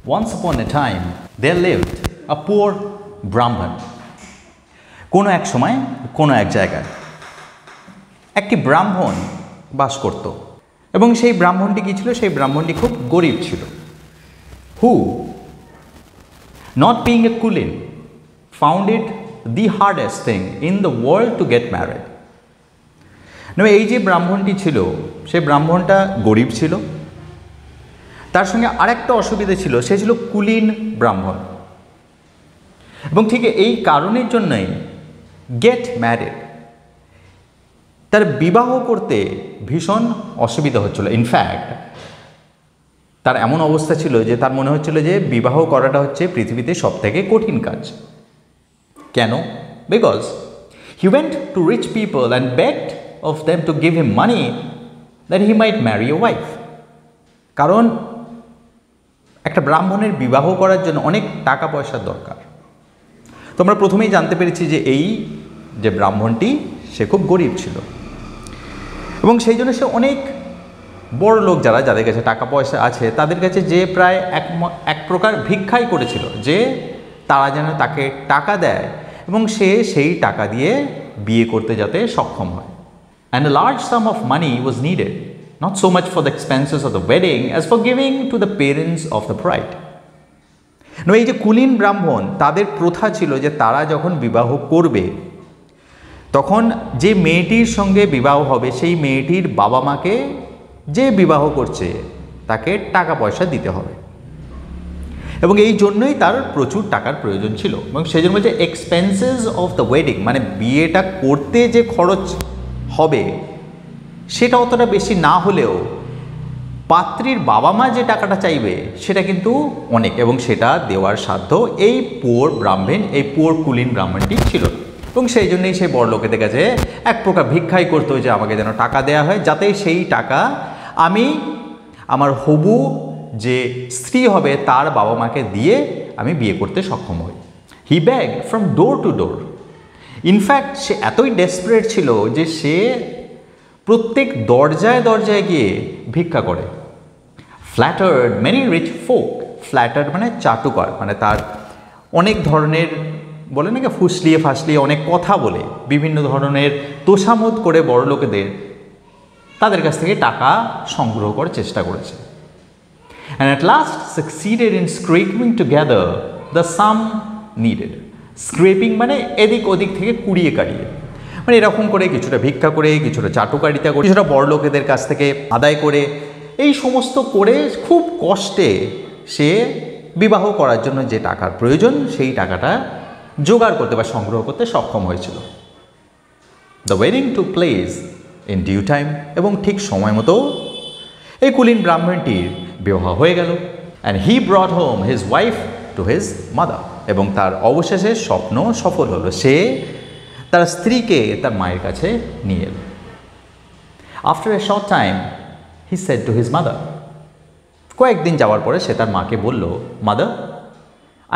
Once upon a time, there lived a poor Brahman. কোনো এক সময় কোনো এক জায়গায় একটি ব্রাহ্মণ বাস করত এবং সেই ব্রাহ্মণটি কী ছিল? সেই ব্রাহ্মণটি খুব গরিব ছিল। Who, not being a Kulin, found it the hardest thing in the world to get married. এই যে ব্রাহ্মণটি ছিল, সেই ব্রাহ্মণটা গরিব ছিল, তার সঙ্গে আরেকটা অসুবিধা ছিল, সে ছিল কুলীন ব্রাহ্মণ। এবং ঠিক এই কারণের জন্যই গেট ম্যারিড, তার বিবাহ করতে ভীষণ অসুবিধা হচ্ছিল। ইনফ্যাক্ট তার এমন অবস্থা ছিল যে তার মনে হচ্ছিল যে বিবাহ করাটা হচ্ছে পৃথিবীতে সবথেকে কঠিন কাজ। কেন? Because he went to reach people and begged of them to give him money that he might marry a wife. কারণ একটা ব্রাহ্মণের বিবাহ করার জন্য অনেক টাকা পয়সার দরকার। তো আমরা প্রথমেই জানতে পেরেছি যে এই যে ব্রাহ্মণটি সে খুব গরিব ছিল এবং সেই জন্য সে অনেক বড় লোক যাদের কাছে টাকা পয়সা আছে তাদের কাছে যে প্রায় এক প্রকার ভিক্ষাই করেছিল যে তারা যেন তাকে টাকা দেয় এবং সে সেই টাকা দিয়ে বিয়ে করতে যাতে সক্ষম হয়। And a large sum of money was needed, not so much for the expenses of the wedding as for giving to the parents of the bride. এই যে কুলীন ব্রাহ্মণ, তাদের প্রথা ছিল যে তারা যখন বিবাহ করবে তখন যে মেয়েটির সঙ্গে বিবাহ হবে সেই মেয়েটির বাবা মাকে যে বিবাহ করছে তাকে টাকা পয়সা দিতে হবে এবং এই জন্যই তার প্রচুর টাকার প্রয়োজন ছিল। এবং সেই জন্য বলছে এক্সপেন্সেস অফ দ্য ওয়েডিং, মানে বিয়েটা করতে যে খরচ হবে সেটা অতটা বেশি না হলেও পাত্রীর বাবা মা যে টাকাটা চাইবে সেটা কিন্তু অনেক, এবং সেটা দেওয়ার সাধ্য এই পুয়ার কুলীন ব্রাহ্মণটি ছিল। এবং সেই জন্যই সেই বড় লোকেদের কাছে এক প্রকার ভিক্ষাই করতো যে আমাকে যেন টাকা দেওয়া হয় যাতে সেই টাকা আমি আমার হবু যে স্ত্রী হবে তার বাবা মাকে দিয়ে আমি বিয়ে করতে সক্ষম হই। He begged from door to door. In fact সে এতই ডেসপারেট ছিল যে সে প্রত্যেক দরজায় দরজায় গিয়ে ভিক্ষা করে। ফ্ল্যাটার্ড মেনি রিচ ফোক, ফ্ল্যাটার্ড মানে চাটুকার, মানে তার অনেক ধরনের বলে নাকি ফুসলিয়ে ফাসলিয়ে অনেক কথা বলে বিভিন্ন ধরনের তোষামোদ করে বড় লোকেদের তাদের কাছ থেকে টাকা সংগ্রহ করার চেষ্টা করেছে। And at last succeeded in scraping together the sum needed. Scraping মানে এদিক ওদিক থেকে কুড়িয়ে কাড়িয়ে, মানে এরকম করে কিছুটা ভিক্ষা করে, কিছুটা চাটুকারিতা করে, কিছুটা বড় লোকেদের কাছ থেকে আদায় করে, এই সমস্ত করে খুব কষ্টে সে বিবাহ করার জন্য যে টাকার প্রয়োজন সেই টাকাটা জোগাড় করতে বা সংগ্রহ করতে সক্ষম হয়েছিল। The wedding took place in due time, এবং ঠিক সময় মতো এই কুলীন ব্রাহ্মণটির বিবাহ হয়ে গেল। And he ব্রট home his wife two his mother, এবং তার অবশেষে স্বপ্ন সফল হলো, সে তার স্ত্রীকে তার মায়ের কাছে নিয়ে এল। After a short time he said to his mother, কয়েকদিন যাওয়ার পরে সে তার মাকে বলল, mother,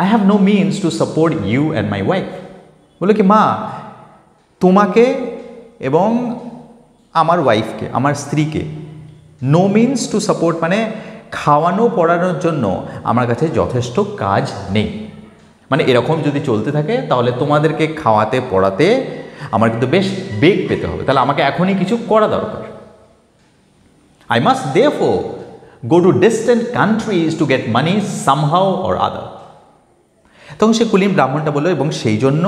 I have no means to support you and my wife. বললো কি, মা, তোমাকে এবং আমার ওয়াইফকে, আমার স্ত্রীকে, নো মিনস টু সাপোর্ট মানে খাওয়ানো পড়ানোর জন্য আমার কাছে যথেষ্ট কাজ নেই। মানে এরকম যদি চলতে থাকে তাহলে তোমাদেরকে খাওয়াতে পড়াতে আমার কিন্তু বেশ বেগ পেতে হবে, তাহলে আমাকে এখনই কিছু করা দরকার। I must therefore go to distant countries to get money somehow or other. তখন সে কুলীন ব্রাহ্মণটা বললো, এবং সেই জন্য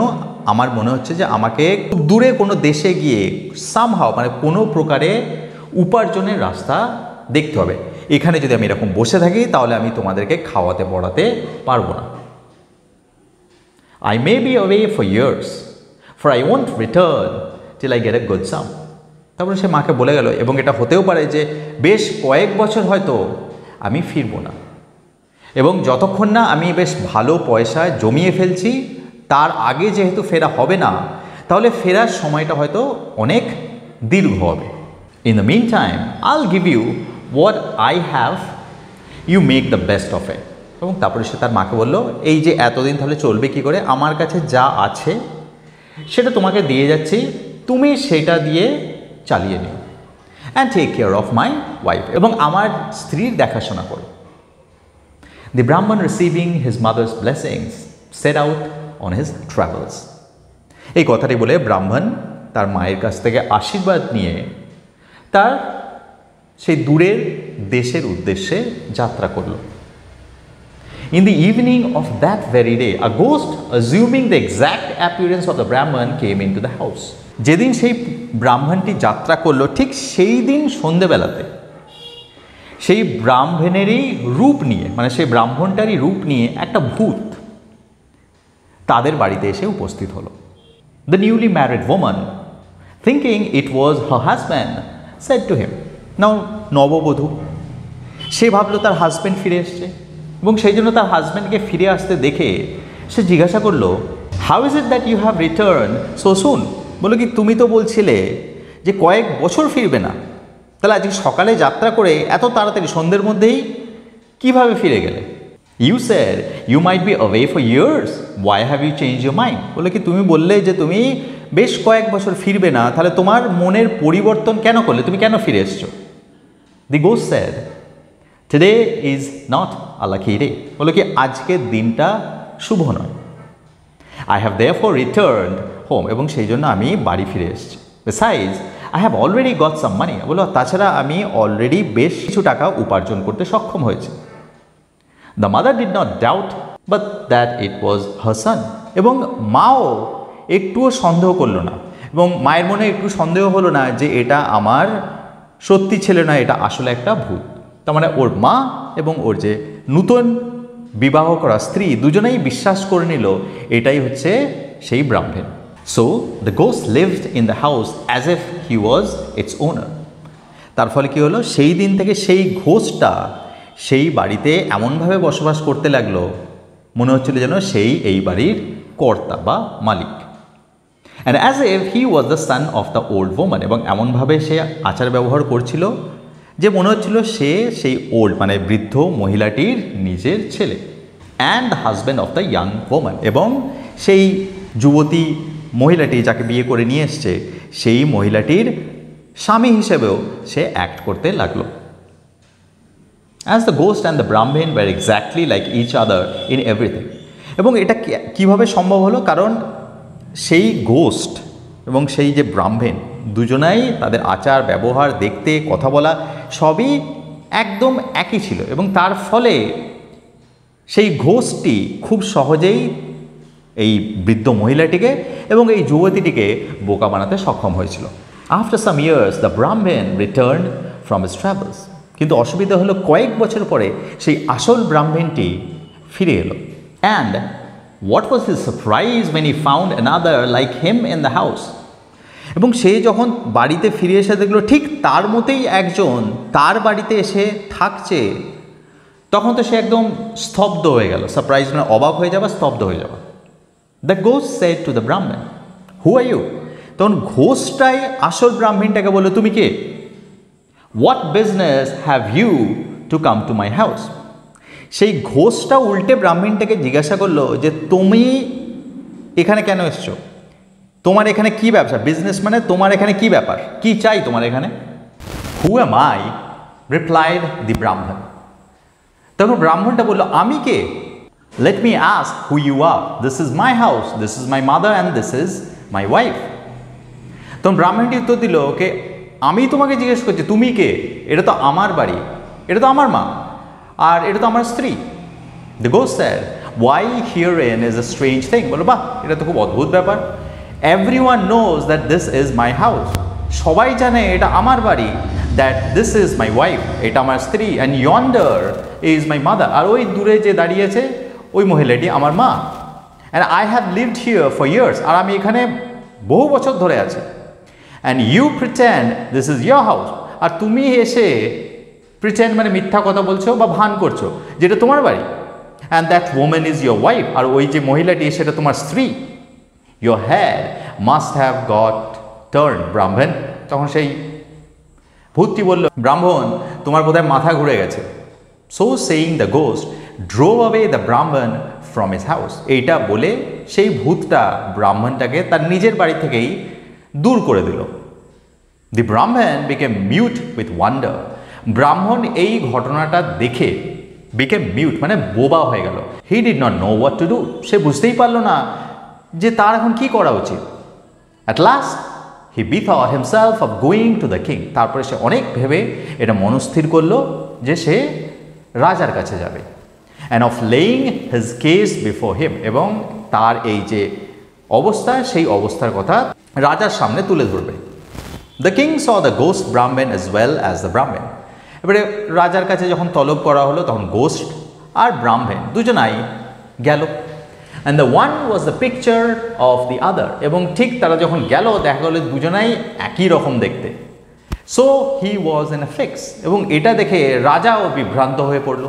আমার মনে হচ্ছে যে আমাকে খুব দূরে কোনো দেশে গিয়ে সামহাউ মানে কোনো প্রকারে উপার্জনের রাস্তা দেখতে হবে। এখানে যদি আমি এরকম বসে থাকি তাহলে আমি তোমাদেরকে খাওয়াতে পড়াতে পারবো না। I may be away for years, for I won't return till I get a good sum. তারপরে সে মাকে বলে গেল, এবং এটা হতেও পারে যে বেশ কয়েক বছর হয়তো আমি ফিরবো না, এবং যতক্ষণ না আমি বেশ ভালো পয়সা জমিয়ে ফেলছি তার আগে যেহেতু ফেরা হবে না, তাহলে ফেরার সময়টা হয়তো অনেক দীর্ঘ হবে। In the meantime, I'll give you what I have, you make the best of it. এবং তারপরে সে তার মাকে বলল, এই যে এতদিন তাহলে চলবে কি করে, আমার কাছে যা আছে সেটা তোমাকে দিয়ে যাচ্ছি, তুমি সেটা দিয়ে চালিয়ে নিও। And take care of my wife, এবং আমার স্ত্রীর দেখাশোনা করো। The Brahman, receiving his mother's blessings, set out on his travels. এই কথাটি বলে ব্রাহ্মণ তার মায়ের কাছ থেকে আশীর্বাদ নিয়ে তার সেই দূরের দেশের উদ্দেশ্যে যাত্রা করল। In the evening of that very day, a ghost, assuming the exact appearance of the Brahman, came into the house. যেদিন সেই ব্রাহ্মণটি যাত্রা করলো, ঠিক সেই দিন সন্ধেবেলাতে সেই ব্রাহ্মণেরই রূপ নিয়ে, মানে সেই ব্রাহ্মণটারই রূপ নিয়ে একটা ভূত তাদের বাড়িতে এসে উপস্থিত হলো। The newly married woman, thinking it was her husband, said to him, now নববধূ, সে ভাবলো তার হাজব্যান্ড ফিরে এসছে এবং সেই জন্য তার হাজব্যান্ডকে ফিরে আসতে দেখে সে জিজ্ঞাসা করলো, how is it that you have return so soon? বলো কি তুমি তো বলছিলে যে কয়েক বছর ফিরবে না, তাহলে আজকে সকালে যাত্রা করে এত তাড়াতাড়ি সন্ধ্যের মধ্যেই কিভাবে ফিরে গেলে? You said you might be away for years, why have you change your mind? বলে কি তুমি বললে যে তুমি বেশ কয়েক বছর ফিরবে না, তাহলে তোমার মনের পরিবর্তন কেন করলে, তুমি কেন ফিরে এসছো? The ghost said, today is not a lucky day. বলে কি আজকের দিনটা শুভ নয়। I have therefore returned home, এবং সেই জন্য আমি বাড়ি ফিরে এসেছি। Besides I have already got some money, বলো তাছাড়া আমি অলরেডি বেশ কিছু টাকা উপার্জন করতে সক্ষম হয়েছে। The mother did not doubt but that it was her son, এবং মাও একটুও সন্দেহ করলো না, এবং মায়ের মনে একটু সন্দেহ হলো না যে এটা আমার সত্যি ছেলে নয়, এটা আসলে একটা ভূত। তার মানে ওর মা এবং ওর যে নূতন বিবাহ করা স্ত্রী দুজনেই বিশ্বাস করে নিল এটাই হচ্ছে সেই ব্রাহ্মণ। So the ghost lived in the house as if he was it's ওনার। তার ফলে কী হলো, সেই দিন থেকে সেই ঘোষটা সেই বাড়িতে এমনভাবে বসবাস করতে লাগলো মনে হচ্ছিল যেন সেই এই বাড়ির কর্তা বা মালিক। And as if he was the son of the old woman, এবং এমনভাবে সে আচার ব্যবহার করছিল যে মনে হচ্ছিল সে সেই ওল্ড মানে বৃদ্ধ মহিলাটির নিজের ছেলে। And the husband of the young woman, এবং সেই যুবতী মহিলাটি যাকে বিয়ে করে নিয়ে এসছে সেই মহিলাটির স্বামী হিসেবেও সে অ্যাক্ট করতে লাগলো। As the ghost and the Brahmin were exactly like each other in everything. এবং এটা কীভাবে সম্ভব হলো, কারণ সেই গোস্ট এবং সেই যে ব্রাহ্মণ দুজনাই তাদের আচার ব্যবহার, দেখতে, কথা বলা সবই একদম একই ছিল, এবং তার ফলে সেই ঘোষটি খুব সহজেই এই বৃদ্ধ মহিলাটিকে এবং এই যুবতীটিকে বোকা বানাতে সক্ষম হয়েছিল। আফটার সাম ইয়ার্স দ্য ব্রাহ্মণ রিটার্ন ফ্রম হিজ ট্রাভেলস, কিন্তু অসুবিধা হলো কয়েক বছর পরে সেই আসল ব্রাহ্মণটি ফিরে এলো। And what was his surprise when he found another like him in the house, এবং সে যখন বাড়িতে ফিরে এসে দেখলো ঠিক তার মতোই একজন তার বাড়িতে এসে থাকছে, তখন তো সে একদম স্তব্ধ হয়ে গেল। সারপ্রাইজ মানে অবাক হয়ে যাওয়া, স্তব্ধ হয়ে যাওয়া। The ghost said to the ব্রাহ্মণ, হু আর ইউ? তখন ঘোষটাই আসল ব্রাহ্মণটাকে বললো, তুমি কে? What business have you to come to my house? সেই ঘোষটা উল্টে ব্রাহ্মণটাকে জিজ্ঞাসা করলো যে তুমি এখানে কেন এসছো? তোমার এখানে কি ব্যবসা? বিজনেস মানে তোমার এখানে কি ব্যাপার, কি চাই তোমার এখানে? Who am I? Replied the Brahmin. তখন ব্রাহ্মণটা বললো, আমি কে? Let me ask who you are. This is my house, this is my mother and this is my wife. তখন ব্রাহ্মণটি উত্তর দিল, ওকে আমি তোমাকে জিজ্ঞেস করছি তুমি কে? এটা তো আমার বাড়ি, এটা তো আমার মা, আর এটা তো আমার স্ত্রী। The ghost said, why here is a strange thing. বলো বাহ, এটা তো খুব অদ্ভুত ব্যাপার। Everyone knows that this is my house, সবাই জানে এটা আমার বাড়ি। That this is my wife, এটা আমার স্ত্রী। And yonder is my mother, আর ওই দূরে যে দাঁড়িয়েছে ওই মহিলাটি আমার মা। And I have lived here for years, আর আমি এখানে বহু বছর ধরে আছি। And you pretend this is your house, আর তুমি এসে প্রিটেন্ড মানে মিথ্যা কথা বলছো বা ভান করছো যেটা তোমার বাড়ি। And that woman is your wife, আর ওই যে মহিলাটি সেটা তোমার স্ত্রী। Your head must have got turn Brahmin. তখন সেই ভূতটি বলল, ব্রাহ্মণ তোমার বোধহয় মাথা ঘুরে গেছে। So saying the ghost drove away the ব্রাহ্মণ ফ্রম হিজ হাউস। এইটা বলে সেই ভূতটা ব্রাহ্মণটাকে তার নিজের বাড়ি থেকেই দূর করে দিল। দি ব্রাহ্মণ বিকেম মিউট উইথ ওয়ান্ডার। ব্রাহ্মণ এই ঘটনাটা দেখে became mute, মানে বোবা হয়ে গেল। He did not know what to do, সে বুঝতেই পারলো না যে তার এখন কি করা উচিত। At last he bethought himself of going to the king, তারপরে সে অনেক ভেবে এটা মনস্থির করলো যে সে রাজার কাছে যাবে, and of laying his case before him, এবং তার এই যে অবস্থা সেই অবস্থার কথা রাজার সামনে তুলে ধরবে। The king saw the ghost Brahmin as well as the Brahmin, এবারে রাজার কাছে যখন তলব করা হলো তখন গোস্ট আর ব্রাহ্মণ দুজনাই গেল, and the one was the picture of the other, এবং ঠিক তারা যখন গেল দেখা গেল দুজনাই একই রকম দেখতে। So he was in a fix, এবং এটা দেখে রাজাও বিভ্রান্ত হয়ে পড়ল,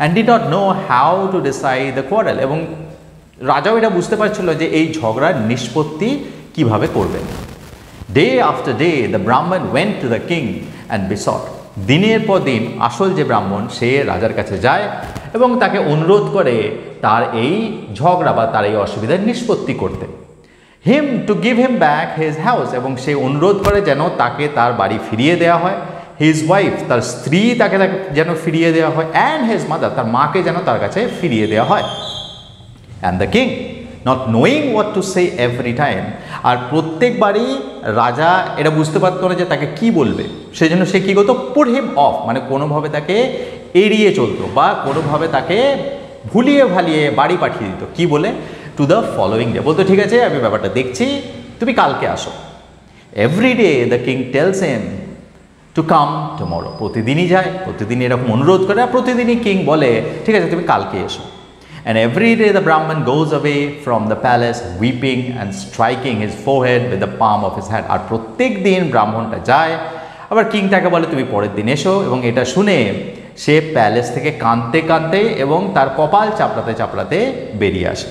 and did not know how to decide the quarrel, এবং রাজাও এটা বুঝতে পারছিল যে এই ঝগড়ার নিষ্পত্তি কিভাবে করবেন। Day after day the Brahman went to the king and besought, দিনের পর দিন আসল যে ব্রাহ্মণ সে রাজার কাছে যায় এবং তাকে অনুরোধ করে তার এই ঝগড়া বা তার এই অসুবিধার নিষ্পত্তি করতে। Him to give him back his house, এবং সে অনুরোধ করে যেন তাকে তার বাড়ি ফিরিয়ে দেওয়া হয়, his wife, তার স্ত্রী তাকে যেন ফিরিয়ে দেওয়া হয়, and his mother, তার মাকে যেন তার কাছে ফিরিয়ে দেওয়া হয়। And the king, not knowing what to say every time, আর প্রত্যেকবারই রাজা এটা বুঝতে পারতো না যে তাকে কি বলবে, সেই জন্য সে কী করতো, put him off, মানে কোনোভাবে তাকে এড়িয়ে চলতো বা কোনোভাবে তাকে ভুলিয়ে ভালিয়ে বাড়ি পাঠিয়ে দিত। কি বলে? টু দ্য ফলোয়িং ডে, বলতো ঠিক আছে আমি ব্যাপারটা দেখছি, তুমি কালকে আসো। Every day the king tells him to come tomorrow, প্রতিদিনই যায়, প্রতিদিন এরকম অনুরোধ করে, আর প্রতিদিনই কিং বলে ঠিক আছে তুমি কালকে এসো। And every day the Brahman goes away from the palace weeping and striking his forehead with the palm of his hand, আর প্রত্যেক দিন ব্রাহ্মণটা যায়, আবার কিং তাকে বলে তুমি পরের দিন এসো, এবং এটা শুনে সে প্যালেস থেকে কাঁদতে কাঁদতে এবং তার কপাল চাপড়াতে চাপড়াতে বেরিয়ে আসে।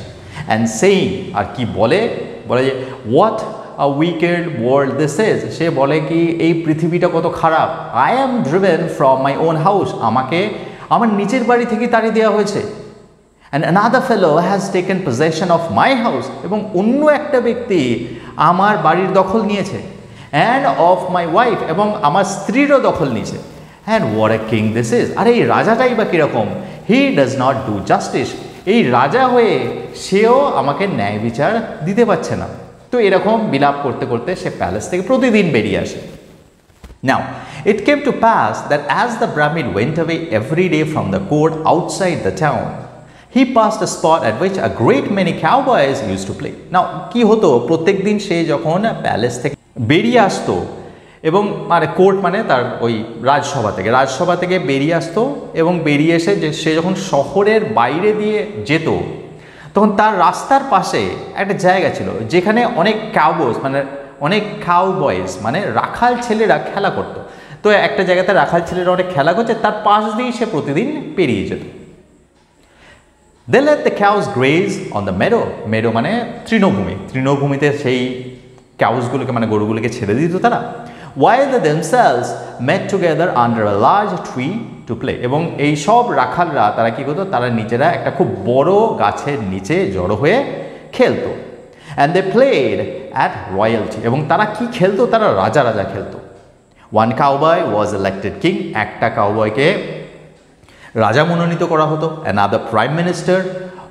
অ্যান্ড সেইং, আর কি বলে, বলে যে what a wicked world this is, সে বলে কি এই পৃথিবীটা কত খারাপ। I am driven from my own house, আমাকে আমার নিজের বাড়ি থেকে তাড়িয়ে দেওয়া হয়েছে। And another fellow has taken possession of my house, এবং অন্য একটা ব্যক্তি আমার বাড়ির দখল নিয়েছে, and of my wife, এবং আমার স্ত্রীরও দখল নিয়েছে। And what a king this is, আরে এই রাজাটাই বা কীরকম, he does not do justice, এই রাজা হয়ে সেও আমাকে ন্যায় বিচার দিতে পারছে না। তো এরকম বিলাপ করতে করতে সে প্যালেস থেকে প্রতিদিন বেরিয়ে আসে। Now it came to pass that as the Brahmin went away every day from the court outside the town, he passed a spot at which a great many cowboys used to play. Now কি হতো, প্রত্যেক দিন সে যখন palace থেকে বেরিয়ে আসতো, এবং মানে কোর্ট মানে তার ওই রাজসভা থেকে বেরিয়ে আসতো, এবং বেরিয়ে এসে যে সে যখন শহরের বাইরে দিয়ে যেত তখন তার রাস্তার পাশে একটা জায়গা ছিল যেখানে অনেক কাউবয়েজ মানে অনেক কাউবয়েজ মানে রাখাল ছেলেরা খেলা করতো। তো একটা জায়গাতে রাখাল ছেলেরা অনেক খেলা করছে, তার পাশ দিয়ে সে প্রতিদিন পেরিয়ে যেত। They let the cows graze on the meadow, meadow মানে তৃণভূমি, তৃণভূমিতে সেই কাউসগুলোকে মানে গরুগুলোকে ছেড়ে দিত তারা, while they themselves met together under a large tree to play, এবং এই সব রাখালরা তারা কি করতো, তারা নিজেরা একটা খুব বড় গাছের নিচে জড়ো হয়ে খেলতো। and they played at royalty, এবং তারা কি খেলতো, তারা রাজা রাজা খেলতো। one cowboy was elected king, একটা কাউবয়কে রাজা মনোনীত করা হতো। another prime minister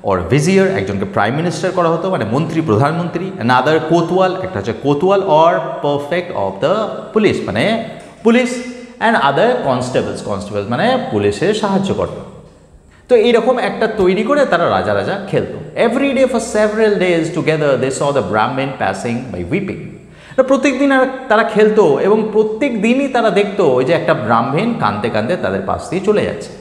or vizier, একজনকে প্রাইম মিনিস্টার করা হতো মানে মন্ত্রী প্রধানমন্ত্রী। another কোতওয়াল, একটা হচ্ছে Kotwal or perfect of the police মানে police, and other constables, constables মানে পুলিশের সাহায্য করত। তো এইরকম একটা তৈরি করে তারা রাজা রাজা খেলতো। every day for several days together they saw the Brahmin passing by weeping, প্রত্যেক দিন তারা খেলতো এবং প্রত্যেক দিনই তারা দেখতো ওই যে একটা ব্রাহ্মণ কাঁদতে কাঁদতে তাদের পাশ দিয়ে চলে যাচ্ছে।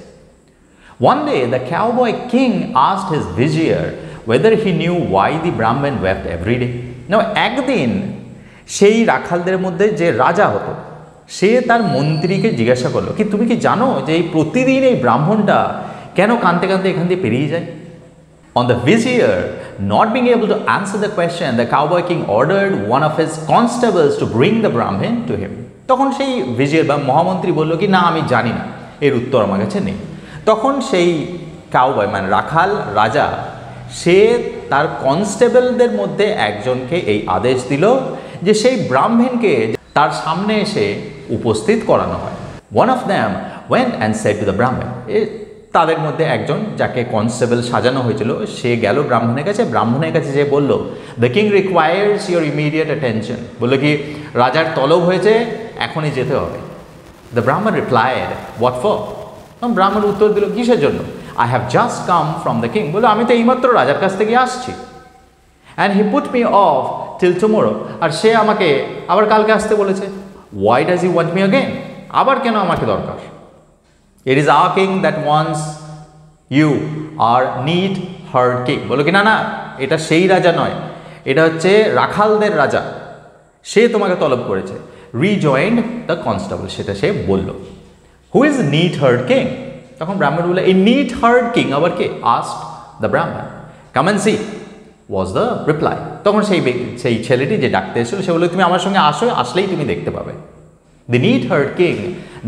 One day the cowboy king asked his vizier whether he knew why the Brahmin wept every day. Now একদিন সেই রাখালদের মধ্যে যে রাজা হতো সে তার মন্ত্রীকে জিজ্ঞাসা করলো কি তুমি কি জানো যে এই প্রতিদিন এই ব্রাহ্মণটা কেন কাঁদতে কাঁদতে এখান দিয়ে পেরিয়ে যায়? On the vizier not being able to answer the question, the cowboy king ordered one of his constables to bring the Brahmin to him. তখন সেই vizier বা মহামন্ত্রী বলল কি না আমি জানি না, এর উত্তর আমার কাছে নেই। তখন সেই কাউবয় মানে রাখাল রাজা সে তার কনস্টেবলদের মধ্যে একজনকে এই আদেশ দিল যে সেই ব্রাহ্মণকে তার সামনে এসে উপস্থিত করানো হয়। One of them went and said to the Brahmin, তাদের মধ্যে একজন যাকে কনস্টেবল সাজানো হয়েছিল সে গেল ব্রাহ্মণের কাছে যে বলল, the king requires your immediate attention, বললো কি রাজার তলব হয়েছে, এখনই যেতে হবে। দ্য ব্রাহ্মণ রিপ্লাইড, হোয়াট ফর? ব্রাহ্মণ উত্তর দিল, কিসের জন্য? I have just come from the king, বললো আমি তো এইমাত্র রাজার কাছ থেকে আসছি। And he put me off till tomorrow, আর সে আমাকে আবার কালকে আসতে বলেছে। Why does he want me again? আবার কেন আমাকে দরকার? It is our king that wants you আর নিড হার্ড কিং, বলো কি না না, এটা সেই রাজা নয়, এটা হচ্ছে রাখালদের রাজা, সে তোমাকে তলব করেছে। রিজয়েন্ড দ্য কনস্টেবল, সেটা সে বলল। Who is need hard king? তখন ব্রাহ্মণ বললো, এই নিড হার্ড কিং আবার কে? Asked the Brahmin. Come and see was the reply. তখন সেই ছেলেটি যে ডাকতে এসেছিল সে বললো, তুমি আমার সঙ্গে আসো, আসলেই তুমি দেখতে পাবে। The neat-haired king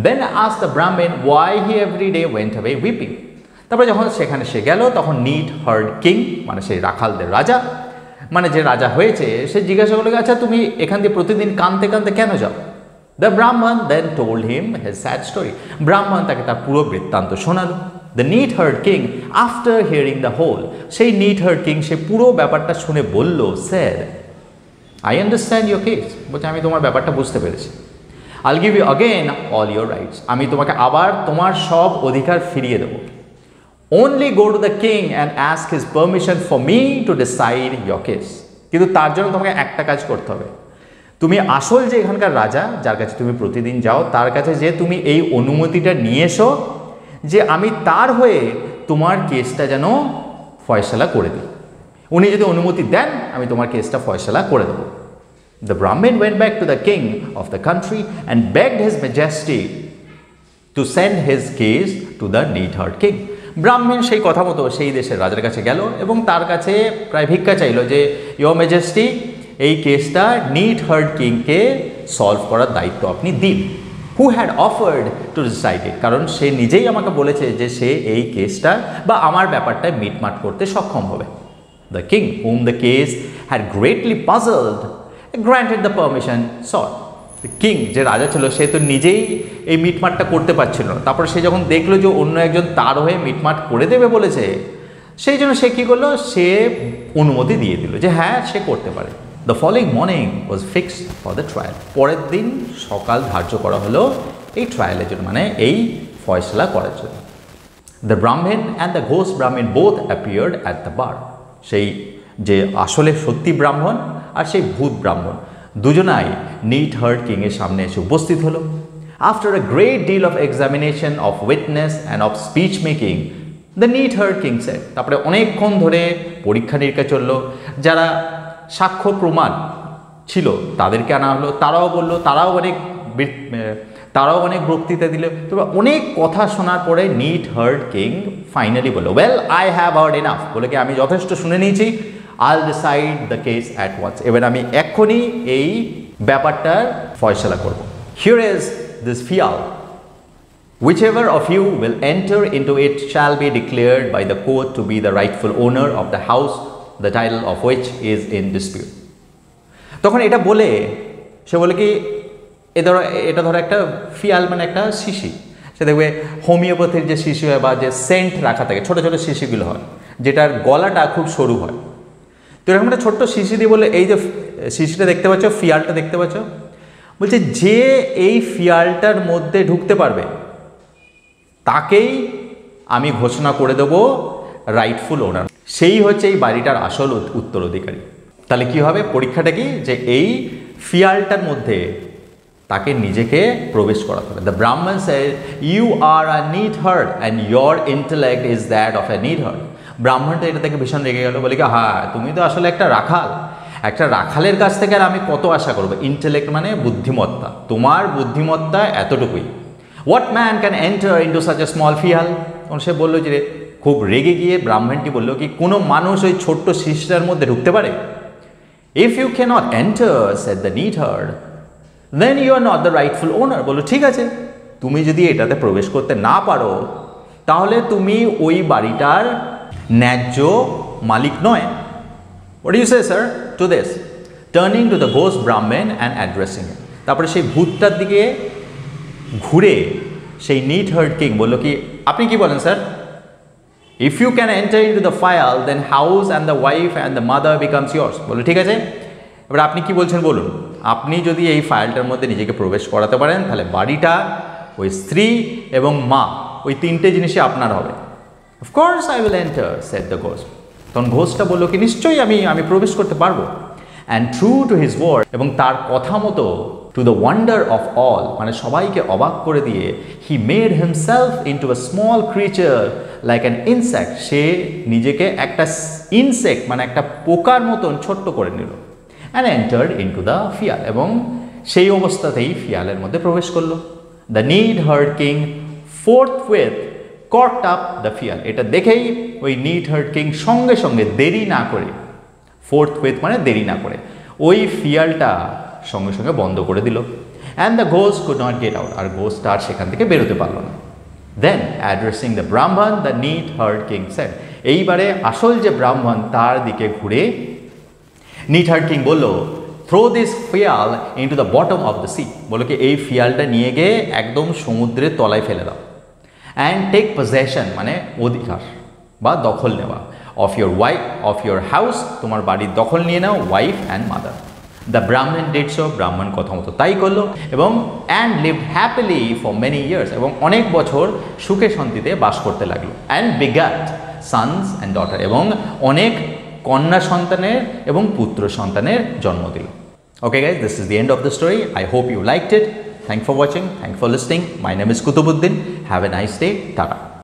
then asked the Brahmin why he every day went away weeping. তারপরে যখন সেখানে সে গেল তখন neat-haired king মানে সেই রাখালদের রাজা, মানে যে রাজা হয়েছে, সে জিজ্ঞাসা করলো, আচ্ছা তুমি এখান দিয়ে প্রতিদিন কাঁদতে কাঁদতে কেন যাও? The Brahman then told him his sad story. ব্রাহ্মণ তাকে তার পুরো বৃত্তান্ত শোনালো। The neat-haired king after hearing the whole, সেই neat-haired king সে পুরো ব্যাপারটা শুনে বলল, said, I understand your case, বলছে আমি তোমার ব্যাপারটা বুঝতে পেরেছি। I'll give you again all your rights, আমি তোমাকে আবার তোমার সব অধিকার ফিরিয়ে দেব। Only go to the king and ask his permission for me to decide your case. কিন্তু তার জন্য তোমাকে একটা কাজ করতে হবে, তুমি আসল যে এখানকার রাজা যার কাছে তুমি প্রতিদিন যাও তার কাছে যে তুমি এই অনুমতিটা নিয়ে এসো যে আমি তার হয়ে তোমার কেসটা যেন ফয়সালা করে দিই। উনি যদি অনুমতি দেন আমি তোমার কেসটা ফয়সালা করে দেবো। The Brahmin went back to the king of the country and begged his majesty to send his case to the neat-haired king. ব্রাহ্মণ সেই কথা মতো সেই দেশের রাজার কাছে গেল এবং তার কাছে প্রায় ভিক্ষা চাইল যে ইয়োর ম্যাজেস্টি এই কেসটা neat-haired কিংকে সলভ করার দায়িত্ব আপনি দিন। Who had offered to decide it, কারণ সে নিজেই আমাকে বলেছে যে সে এই কেসটা বা আমার ব্যাপারটায় মিটমাট করতে সক্ষম হবে। The king whom the case had greatly puzzled granted the permission sought. The king যে রাজা ছিল সে তো নিজেই এই মিটমাটটা করতে পারছিল না, তারপর সে যখন দেখলো যে অন্য একজন তার হয়ে মিটমাট করে দেবে বলেছে, সেই জন্য সে কী করলো, সে অনুমতি দিয়ে দিল যে হ্যাঁ সে করতে পারে। The following morning was fixed for the trial. পরের দিন সকাল ধার্য করা হলো এই ট্রায়ালের জন্য, মানে এই ফয়সলা করার জন্য। The Brahmin and the ghost Brahmin both appeared at the bar. সেই যে আসলে সত্যি ব্রাহ্মণ আর সেই ভূত ব্রাহ্মণ দুজনাই neat-haired কিংয়ের সামনে এসে উপস্থিত হলো। After a great deal of examination of witness and of speech making the neat-haired king said, তারপরে অনেকক্ষণ ধরে পরীক্ষা নিরীক্ষা চললো, যারা সাক্ষ্য প্রমাণ ছিল তাদেরকে আনা হলো, তারাও বললো, তারাও অনেক বক্তৃতা দিল। তবে অনেক কথা শোনার পরে neat-haired কিং ফাইনালি বললো, well I have heard enough, বলে কি আমি যথেষ্ট শুনে নিয়েছি, I'll decide the case at once. এবার আমি এক্ষুনি এই ব্যাপারটার ফয়সালা করব। Here is this fial. Whichever of you will enter into it shall be declared by the court to be the rightful owner of the house, the title of which is in dispute. তখন এটা বলে সে বলে কি এটা ধরো একটা ফিয়াল মানে একটা শিশি, সে দেখবে হোমিওপ্যাথির যে শিশি হয় বা যে সেন্ট রাখা থাকে ছোটো ছোটো শিশিগুলো হয় যেটার গলাটা খুব সরু হয়, তো এরকম একটা ছোট্ট শিশি দিয়ে বলে এই যে শিশিটা দেখতে পাচ্ছ, ফিয়ালটা দেখতে পাচ্ছ, বলছে যে এই ফিয়ালটার মধ্যে ঢুকতে পারবে তাকেই আমি ঘোষণা করে দেবো রাইটফুল ওনার, সেই হচ্ছে এই বাড়িটার আসল উত্তরাধিকারী। তাহলে কি হবে, পরীক্ষাটা কি, যে এই ফিয়ালটার মধ্যে তাকে নিজেকে প্রবেশ করাতে হবে। The Brahmin said, you are a neat-haired and your intellect is that of a neat-haired. ব্রাহ্মণটা এটা থেকে ভীষণ রেগে গেল, বলে কি হ্যাঁ তুমি তো আসলে একটা রাখাল, একটা রাখালের কাছ থেকে আর আমি কত আশা করবো, ইন্টেলেক্ট মানে বুদ্ধিমত্তা, তোমার বুদ্ধিমত্তা এতটুকুই। What man can enter into such a small phial, তখন সে বললো যে খুব রেগে গিয়ে ব্রাহ্মণটি বললো কি কোনো মানুষ ওই ছোট্ট শিশিটার মধ্যে ঢুকতে পারে? If you cannot enter said the neat-haired, then you are not the rightful owner. বললো ঠিক আছে, তুমি যদি এটাতে প্রবেশ করতে না পারো তাহলে তুমি ওই বাড়িটার ন্যায্য মালিক নয়। What do you say, sir, to this? Turning to the ghost Brahmin and addressing him. তারপরে সেই ভূতটার দিকে ঘুরে সেই neat-haired king বললো কি আপনি কি বলেন sir, if you can enter into the file then house and the wife and the mother becomes years. বলে ঠিক আছে, এবার আপনি কি বলছেন বলুন। আপনি যদি এই ফাইলটার মধ্যে নিজেকে প্রবেশ করাতে পারেন তাহলে বাড়িটা, ওই স্ত্রী এবং মা, ওই তিনটে জিনিসই আপনার হবে। Of course I will enter said the ghost. তখন ঘোস্টটা বললো কি নিশ্চয়ই আমি প্রবেশ করতে পারবো। And true to his word, এবং তার কথা মতো, to the wonder of all, মানে সবাইকে অবাক করে দিয়ে, he made himself into a small creature like an insect, সে নিজেকে একটা ইনসেক্ট মানে একটা পোকার মতন ছোট্ট করে নিল। And entered into the phial, এবং সেই অবস্থাতেই ফিয়ালের মধ্যে প্রবেশ করলো। The need hard king forthwith caught up the phial, এটা দেখেই ওই নিড হার্ড কিং সঙ্গে সঙ্গে দেরি না করে, ফোর্থউইথ মানে দেরি না করে, ওই ফিয়ালটা সঙ্গে সঙ্গে বন্ধ করে দিল। And the ghost could not get out, আর ঘোস্ট আর সেখান থেকে বেরোতে পারলো না। Then addressing the Brahmin the need hard king said, এইবারে আসল যে ব্রাহ্মণ তার দিকে ঘুরে নিড হার্ড কিং বলল, throw this phial into the bottom of the sea, বলো কি এই ফিয়ালটা নিয়ে গিয়ে একদম সমুদ্রের তলায় ফেলে দাও। অ্যান্ড টেক পজেশন মানে অধিকার বা দখল নেওয়া, অফ ইয়োর হাউস, তোমার বাড়ির দখল নিয়ে নাও, ওয়াইফ অ্যান্ড মাদার। দ্য ব্রাহ্মণ ডিড সো, ব্রাহ্মণ কথা মতো তাই করলো, এবং and lived happily for many years, এবং অনেক বছর সুখে শান্তিতে বাস করতে লাগলো। অ্যান্ড বিগাট সন্স অ্যান্ড ডটার, এবং অনেক কন্যা সন্তানের এবং পুত্র সন্তানের জন্ম দিল। Okay guys, this is the end of the story. I hope you liked it. Thanks for watching. Thanks for listening. My name is Kutubuddin. Have a nice day. Tata.